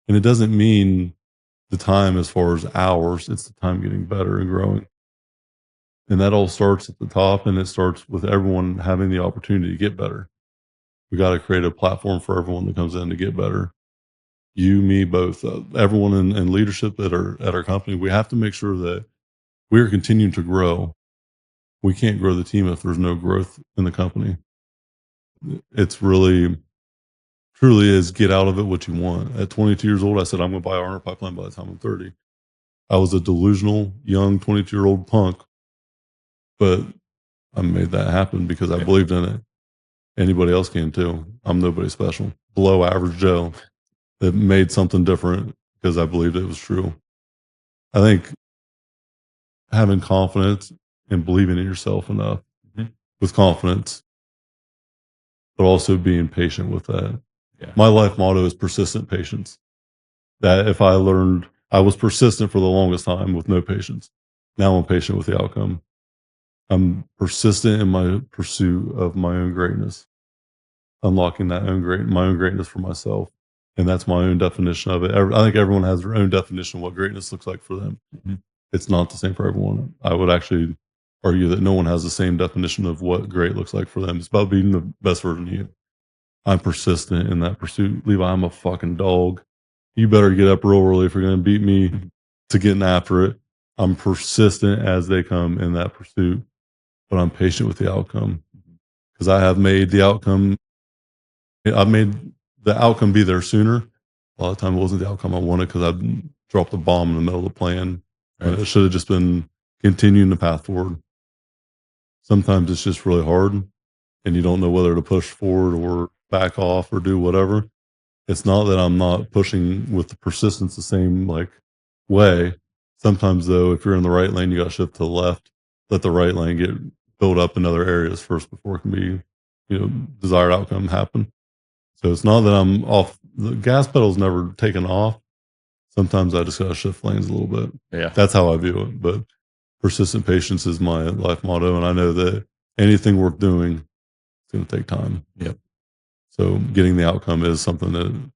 And it doesn't mean the time as far as hours, it's the time getting better and growing. And that all starts at the top, and it starts with everyone having the opportunity to get better. We got to create a platform for everyone that comes in to get better. You, me, both, everyone in leadership at our company, we have to make sure that we are continuing to grow. We can't grow the team if there's no growth in the company. It's really, truly is get out of it what you want. At 22 years old, I said, I'm going to buy R&R Pipeline by the time I'm 30. I was a delusional, young 22-year-old punk, but I made that happen because I believed in it. Anybody else can too. I'm nobody special. Below average Joe that made something different because I believed it was true. I think having confidence and believing in yourself enough with confidence, but also being patient with that. Yeah. My life motto is persistent patience. That if I was persistent for the longest time with no patience. Now I'm patient with the outcome. I'm persistent in my pursuit of my own greatness, unlocking my own greatness for myself. And that's my own definition of it. I think everyone has their own definition of what greatness looks like for them. Mm-hmm. It's not the same for everyone. I would actually argue that no one has the same definition of what great looks like for them. It's about being the best version of you. I'm persistent in that pursuit. Levi, I'm a fucking dog. You better get up real early if you're going to beat me to getting after it. I'm persistent as they come in that pursuit, but I'm patient with the outcome because I've made the outcome be there sooner. A lot of time it wasn't the outcome I wanted because I dropped the bomb in the middle of the plan. Right. It should have just been continuing the path forward. Sometimes it's just really hard and you don't know whether to push forward or back off or do whatever. It's not that I'm not pushing with the persistence the same way. Sometimes though, if you're in the right lane, you got to shift to the left. Let the right lane get built up in other areas first before it can be, desired outcome happen. So it's not that I'm off. The gas pedal's never taken off. Sometimes I just got to shift lanes a little bit. Yeah. That's how I view it. But persistent patience is my life motto. And I know that anything worth doing is going to take time. Yep. So getting the outcome is something that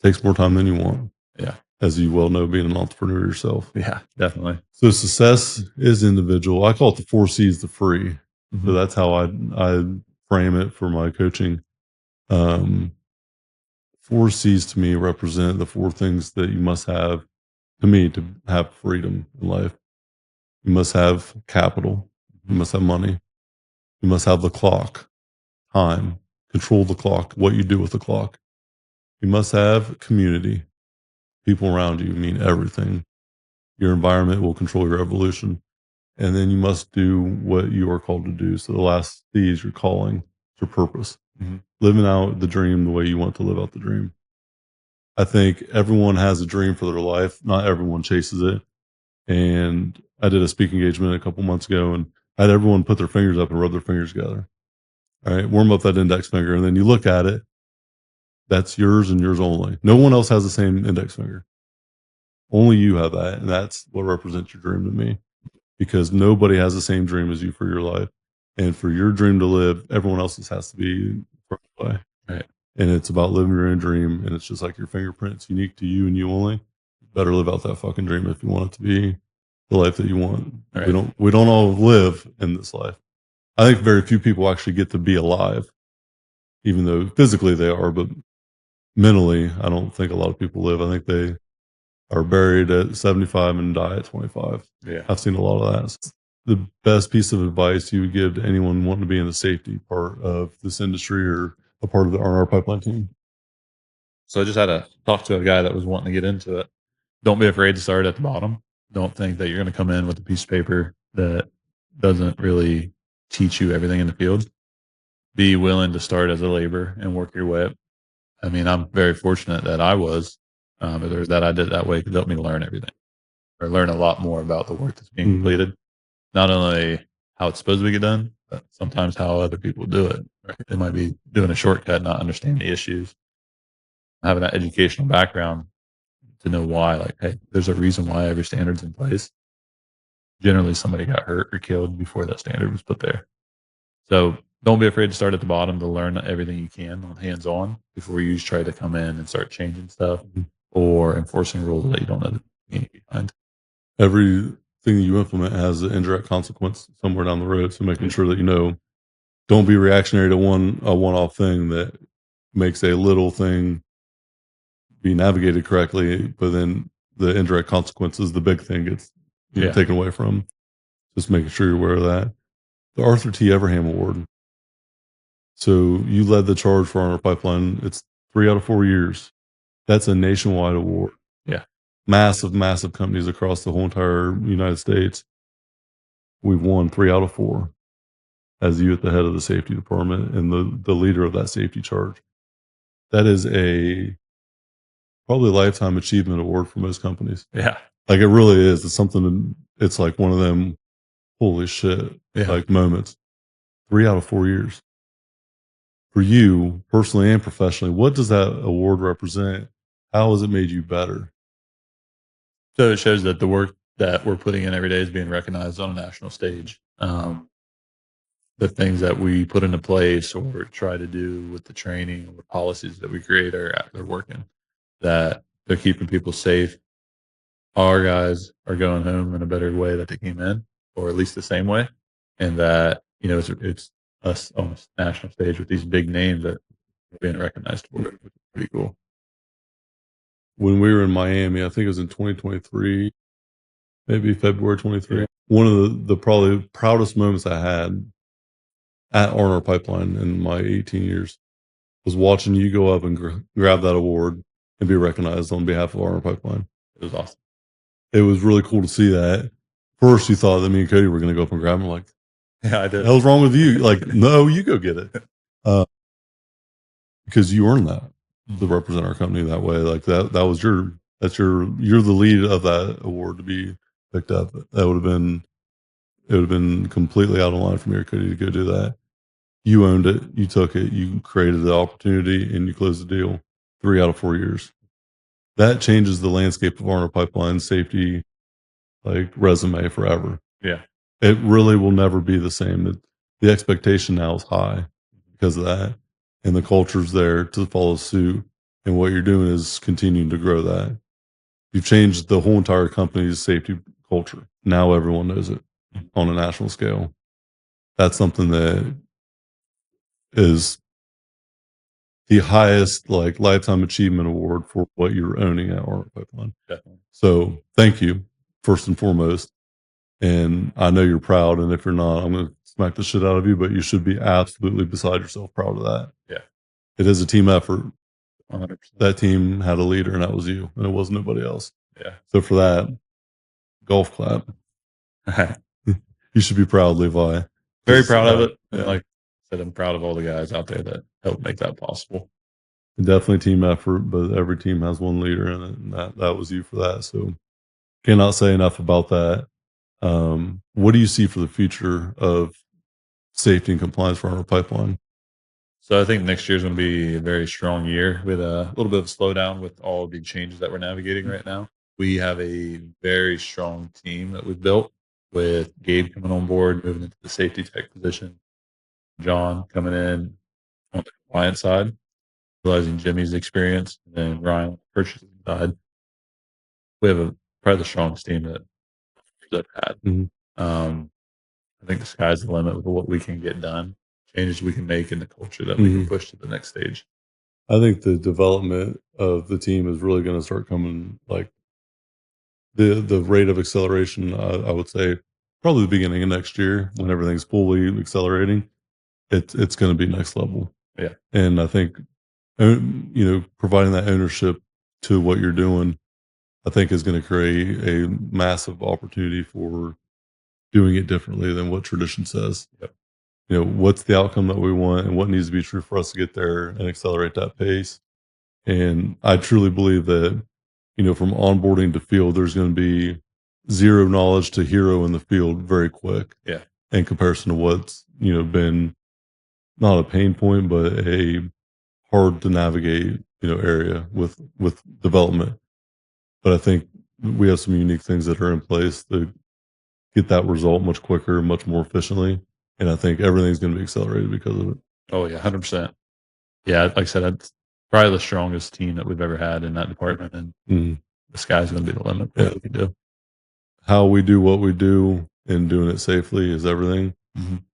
takes more time than you want. Yeah. As you well know, being an entrepreneur yourself. Yeah, definitely. So success is individual. I call it the 4 C's to free. Mm-hmm. So that's how I frame it for my coaching. 4 C's to me represent the 4 things that you must have, to me, to have freedom in life. You must have capital. You must have money. You must have the clock, time, control the clock, what you do with the clock. You must have community. People around you mean everything. Your environment will control your evolution. And then you must do what you are called to do. So the last C is your calling, your purpose. Mm-hmm. Living out the dream the way you want to live out the dream. I think everyone has a dream for their life. Not everyone chases it. And I did a speaking engagement a couple months ago, and I had everyone put their fingers up and rub their fingers together. All right, warm up that index finger, and then you look at it. That's yours and yours only. No one else has the same index finger. Only you have that, and that's what represents your dream to me. Because nobody has the same dream as you for your life. And for your dream to live, everyone else's has to be far away. Right. And it's about living your own dream. And it's just like your fingerprint's unique to you and you only. You better live out that fucking dream if you want it to be the life that you want. Right. We don't all live in this life. I think very few people actually get to be alive, even though physically they are, but mentally, I don't think a lot of people live. I think they are buried at 75 and die at 25. Yeah. I've seen a lot of that. The best piece of advice you would give to anyone wanting to be in the safety part of this industry or a part of the R&R Pipeline team? So I just had to talk to a guy that was wanting to get into it. Don't be afraid to start at the bottom. Don't think that you're going to come in with a piece of paper that doesn't really teach you everything in the field. Be willing to start as a laborer and work your way up. I mean, I'm very fortunate that I was, that I did it that way, because it helped me learn everything, or learn a lot more about the work that's being completed. Not only how it's supposed to get done, but sometimes how other people do it. Right? They might be doing a shortcut, not understanding the issues. Having that educational background to know why, like, hey, there's a reason why every standard's in place. Generally, somebody got hurt or killed before that standard was put there. So don't be afraid to start at the bottom, to learn everything you can on hands-on before you try to come in and start changing stuff or enforcing rules that you don't know the meaning behind. Everything you implement has an indirect consequence somewhere down the road. So making sure that, don't be reactionary to a one-off thing that makes a little thing be navigated correctly, but then the indirect consequences, the big thing gets taken away from. Just making sure you're aware of that. The Arthur T. Everham Award. So you led the charge for R&R Pipeline. It's 3 out of 4 years. That's a nationwide award. Yeah. Massive, massive companies across the whole entire United States. We've won 3 out of 4 as you at the head of the safety department and the leader of that safety charge. That is probably a lifetime achievement award for most companies. Yeah. Like it really is. It's something, it's like one of them, holy shit, like moments. 3 out of 4 years. For you, personally and professionally, what does that award represent? How has it made you better? So it shows that the work that we're putting in every day is being recognized on a national stage. The things that we put into place or try to do with the training or policies that we create they're working, that they're keeping people safe. Our guys are going home in a better way that they came in, or at least the same way. And that, it's us on a national stage with these big names that are being recognized for it, which is pretty cool. When we were in Miami, I think it was in 2023, maybe February 23. One of the probably proudest moments I had at R&R Pipeline in my 18 years was watching you go up and grab that award and be recognized on behalf of R&R Pipeline. It was awesome. It was really cool to see that. First, you thought that me and Cody were going to go up and grab him. Like, yeah, I did. What the hell's wrong with you? Like, no, you go get it. Because you earned that to represent our company that way. Like that was your you're the lead of that award to be picked up. That would have been completely out of line from your Cody to go do that. You owned it, you took it, you created the opportunity, and you closed the deal. 3 out of 4 years. That changes the landscape of R&R Pipeline safety resume forever. Yeah. It really will never be the same. The expectation now is high because of that, and the culture's there to follow suit. And what you're doing is continuing to grow that. You've changed the whole entire company's safety culture. Now everyone knows it on a national scale. That's something that is the highest lifetime achievement award for what you're owning at R&R Pipeline. Definitely. So thank you first and foremost. And I know you're proud. And if you're not, I'm going to smack the shit out of you, but you should be absolutely beside yourself proud of that. Yeah. It is a team effort. 100%. That team had a leader, and that was you, and it wasn't nobody else. Yeah. So for that, golf clap. You should be proud, Levi. Very proud of it. Yeah. And like I said, I'm proud of all the guys out there that helped make that possible. Definitely team effort, but every team has one leader in it, and that was you for that. So cannot say enough about that. What do you see for the future of safety and compliance for our pipeline? So I think next year is going to be a very strong year with a little bit of slowdown with all the changes that we're navigating right now. We have a very strong team that we've built with Gabe coming on board, moving into the safety tech position, John coming in on the compliance side, realizing Jimmy's experience, and then Ryan on the purchasing side. We have probably the strongest team that I've had. Mm-hmm. I think the sky's the limit with what we can get done, changes we can make in the culture that we can push to the next stage. I think the development of the team is really going to start coming the rate of acceleration. I would say probably the beginning of next year when everything's fully accelerating. It's going to be next level. Yeah, and I think providing that ownership to what you're doing, I think is going to create a massive opportunity for doing it differently than what tradition says. Yep. What's the outcome that we want and what needs to be true for us to get there and accelerate that pace. And I truly believe that, from onboarding to field, there's going to be zero knowledge to hero in the field very quick. Yeah. In comparison to what's, been not a pain point, but a hard to navigate, area with development. But I think we have some unique things that are in place to get that result much quicker, much more efficiently. And I think everything's going to be accelerated because of it. Oh yeah, 100%. Yeah, like I said, that's probably the strongest team that we've ever had in that department, and the sky's going to be the limit for what we can do. How we do what we do and doing it safely is everything.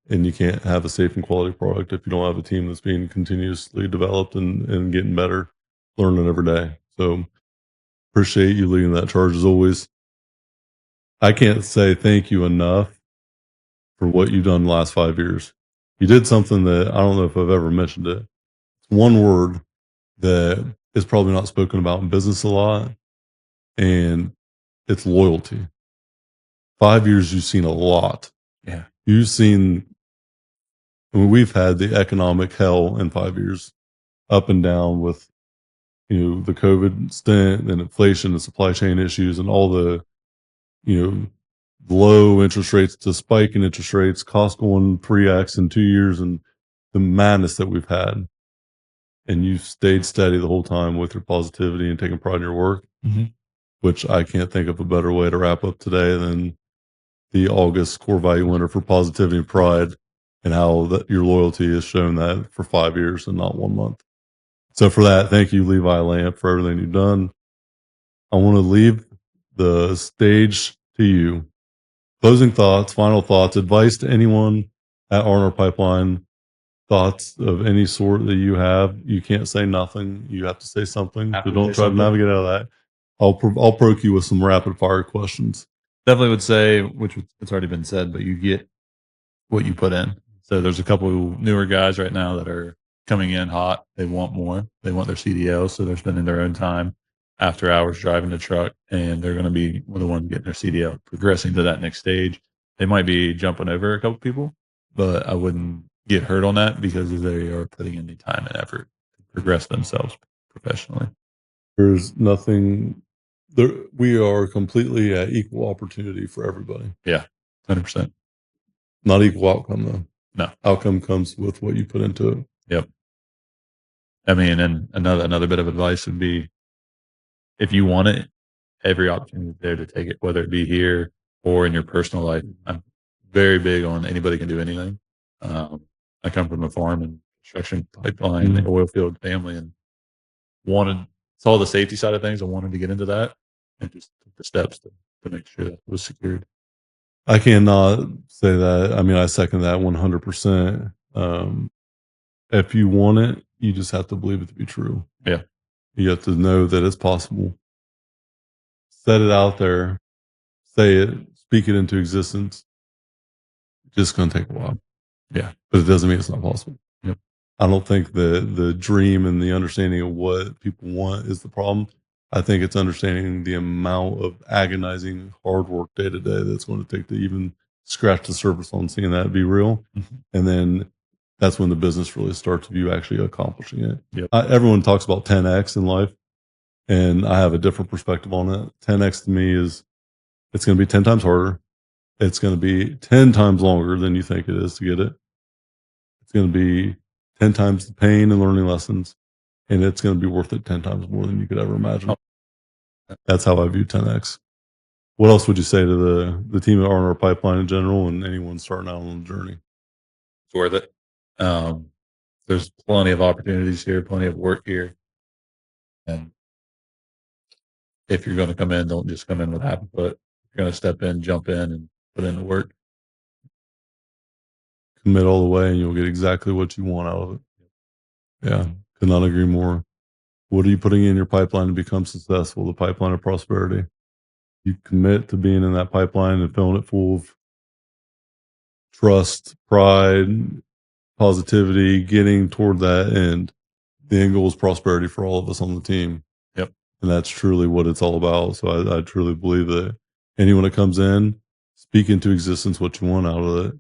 And you can't have a safe and quality product if you don't have a team that's being continuously developed and getting better, learning every day. So appreciate you leading that charge as always. I can't say thank you enough for what you've done the last 5 years. You did something that I don't know if I've ever mentioned it. It's one word that is probably not spoken about in business a lot, and it's loyalty. 5 years, you've seen a lot. Yeah. You've seen, we've had the economic hell in 5 years, up and down with, the COVID stint and inflation and supply chain issues and all the, low interest rates to spike in interest rates, cost going 3x in 2 years, and the madness that we've had. And you've stayed steady the whole time with your positivity and taking pride in your work, which I can't think of a better way to wrap up today than the August core value winner for positivity and pride, and how that your loyalty has shown that for 5 years and not 1 month. So for that, thank you, Levi Lamp, for everything you've done. I want to leave the stage to you. Closing thoughts, final thoughts, advice to anyone at R&R Pipeline, thoughts of any sort that you have. You can't say nothing. You have to say something. So don't try to navigate out of that. I'll poke you with some rapid fire questions. Definitely would say, which it's already been said, but you get what you put in. So there's a couple of newer guys right now that are coming in hot. They want more. They want their CDL, so they're spending their own time after hours driving the truck, and they're going to be one of the ones getting their CDL, progressing to that next stage. They might be jumping over a couple people, but I wouldn't get hurt on that because they are putting in the time and effort to progress themselves professionally. There's nothing we are completely at equal opportunity for everybody. Yeah, 100%. Not equal outcome though. No. Outcome comes with what you put into it. Yep. I mean, and another bit of advice would be, if you want it, every opportunity is there to take it, whether it be here or in your personal life. I'm very big on anybody can do anything. I come from a farm and construction pipeline, oil field family, and saw the safety side of things. I wanted to get into that and just took the steps to make sure that it was secured. I cannot say that. I mean, I second that 100%. If you want it, you just have to believe it to be true. Yeah. You have to know that it's possible. Set it out there, say it, speak it into existence. It's just going to take a while. Yeah. But it doesn't mean it's not possible. Yep. I don't think the dream and the understanding of what people want is the problem. I think it's understanding the amount of agonizing hard work day to day that's going to take to even scratch the surface on seeing that be real. Mm-hmm. And then that's when the business really starts with you actually accomplishing it. Yep. Everyone talks about 10X in life, and I have a different perspective on it. 10X to me is it's going to be 10 times harder. It's going to be 10 times longer than you think it is to get it. It's going to be 10 times the pain and learning lessons, and it's going to be worth it 10 times more than you could ever imagine. That's how I view 10X. What else would you say to the team at R&R Pipeline in general and anyone starting out on the journey? It's worth it. There's plenty of opportunities here, plenty of work here. And if you're going to come in, don't just come in with half a foot. You're going to step in, jump in, and put in the work. Commit all the way, and you'll get exactly what you want out of it. Yeah, could not agree more. What are you putting in your pipeline to become successful? The pipeline of prosperity. You commit to being in that pipeline and filling it full of trust, pride, positivity, getting toward that end. The end goal is prosperity for all of us on the team. Yep. And that's truly what it's all about. So I truly believe that anyone that comes in, speak into existence what you want out of it.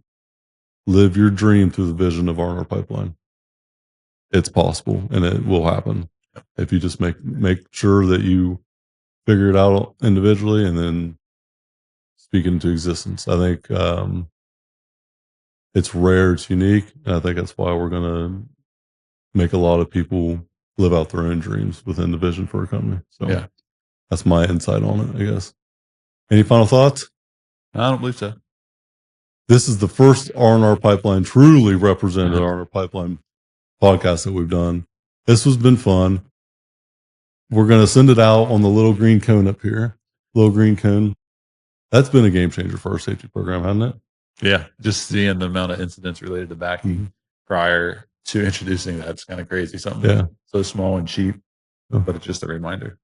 Live your dream through the vision of R&R Pipeline. It's possible, and it will happen if you just make sure that you figure it out individually and then speak it into existence. I think it's rare, it's unique, and I think that's why we're going to make a lot of people live out their own dreams within the vision for a company. So yeah, that's my insight on it, I guess. Any final thoughts? I don't believe so. This is the first R&R Pipeline truly represented R&R Pipeline podcast that we've done. This has been fun. We're going to send it out on the little green cone up here. Little green cone. That's been a game changer for our safety program, hasn't it? Yeah. Just seeing the amount of incidents related to backing prior to introducing that's kind of crazy. Something so small and cheap, but it's just a reminder.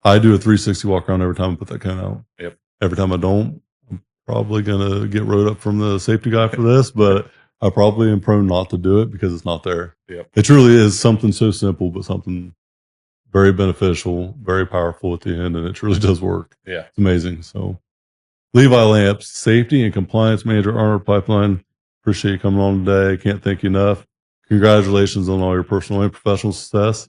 I do a 360 walk around every time I put that cone out. Yep. Every time I don't, I'm probably going to get wrote up from the safety guy for this, but I probably am prone not to do it because it's not there. Yep. It truly is something so simple, but something very beneficial, very powerful at the end, and it truly does work. Yeah. It's amazing. So Levi Lamp, Safety and Compliance Manager, R&R Pipeline. Appreciate you coming on today. Can't thank you enough. Congratulations on all your personal and professional success.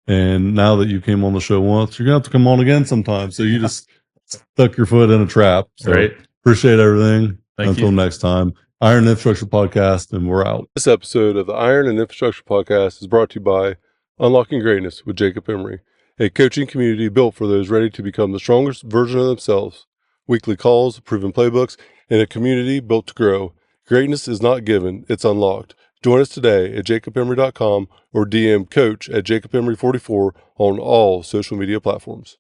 And now that you came on the show once, you're going to have to come on again sometime. So you just stuck your foot in a trap. So appreciate everything. Until next time. Iron Infrastructure Podcast, and we're out. This episode of the Iron and Infrastructure Podcast is brought to you by Unlocking Greatness with Jacob Emery, a coaching community built for those ready to become the strongest version of themselves. Weekly calls, proven playbooks, and a community built to grow. Greatness is not given, it's unlocked. Join us today at jacobemery.com or DM coach at jacobemery44 on all social media platforms.